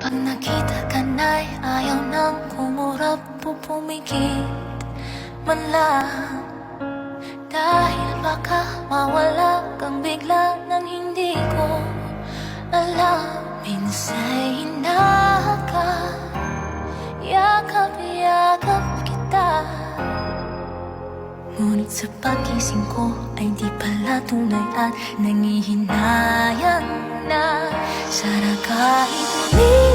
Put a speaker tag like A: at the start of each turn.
A: Pag nakita ka na'y ayaw nang kumurap o pumikit man lang. Dahil baka mawala kang bigla nang hindi ko alam. Minsa'y hinahaka, yakap-yakap kita. Ngunit sa pagising ko ay di pala tunay at nangihinayang na. Sana kahit